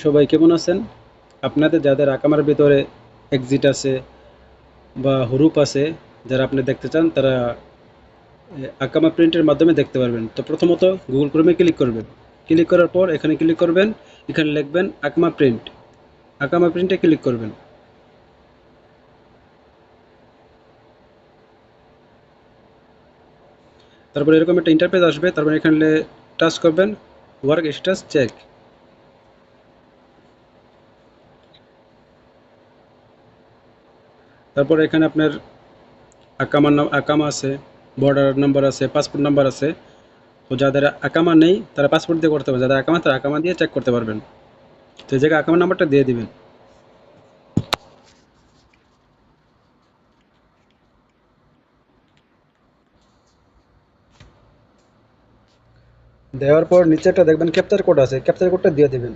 সবাই কেমন আছেন? আপনাদের যাদের আকামার ভিতরে এক্সিট আছে বা হুরুপ আছে, যারা আপনি দেখতে চান তারা আকামা প্রিন্টের মাধ্যমে দেখতে পারবেন। তো প্রথমত গুগল ক্রোমে ক্লিক করবেন। ক্লিক করার পর এখানে ক্লিক করবেন, এখানে লিখবেন আকামা প্রিন্ট। আকামা প্রিন্টে ক্লিক করবেন। তারপর এরকম একটা ইন্টারফেস আসবে, তারপর এখানে টাচ করবেন ওয়ার্ক স্ট্যাটাস চেক। তারপর এখানে আপনার আকামার নাম আকামা আছে, বর্ডার নাম্বার আছে, পাসপোর্ট নাম্বার আছে। তো যাদের আকামা নেই তারা পাসপোর্ট দিয়ে করতে পারবে, যাদের আকামা তারা আকামা দিয়ে চেক করতে পারবেন। তো এই জায়গায় আকামা নাম্বারটা দিয়ে দিবেন। দেওয়ার পর নিচে একটা দেখবেন ক্যাপচার কোড আছে, ক্যাপচার কোডটা দিয়ে দিবেন।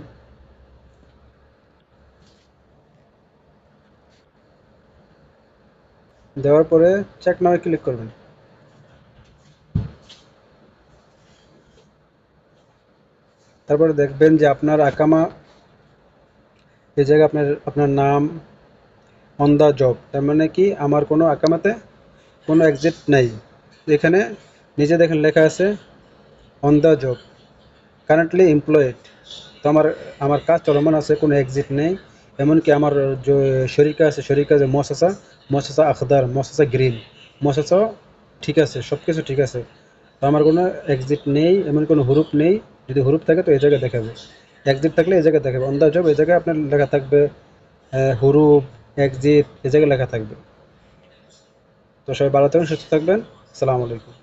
দেওয়ার পরে চেক নাও ক্লিক করবেন। তারপরে দেখবেন যে আপনার আকামা এই জায়গায় আপনার আপনার নাম অন দ্য জব, তার মানে কি আমার কোনো আকামাতে কোনো এক্সিট নাই। এখানে নিচে দেখেন লেখা আছে on the job, currently employed. তো আমার আমার কাজ চলমান আছে, কোনো এক্সিট নেই। এমনকি আমার যে শরিকা আছে, শরিকা যে মশাসা, মশাসা আখদার, মশাসা গ্রিন, মশাসাও ঠিক আছে, সব কিছু ঠিক আছে। তো আমার কোনো এক্সিট নেই, এমন কোনো হুরুপ নেই। যদি হুরুপ থাকে তো এই জায়গায় দেখাবে, এক্সিট থাকলে এই জায়গায় দেখাবে। অন দ্য জব এই জায়গায় আপনার লেখা থাকবে হুরুপ, এক্সিট এই জায়গায় লেখা থাকবে। তো সবাই ভালো থাকবেন, সুস্থ থাকবেন। আসসালামু আলাইকুম।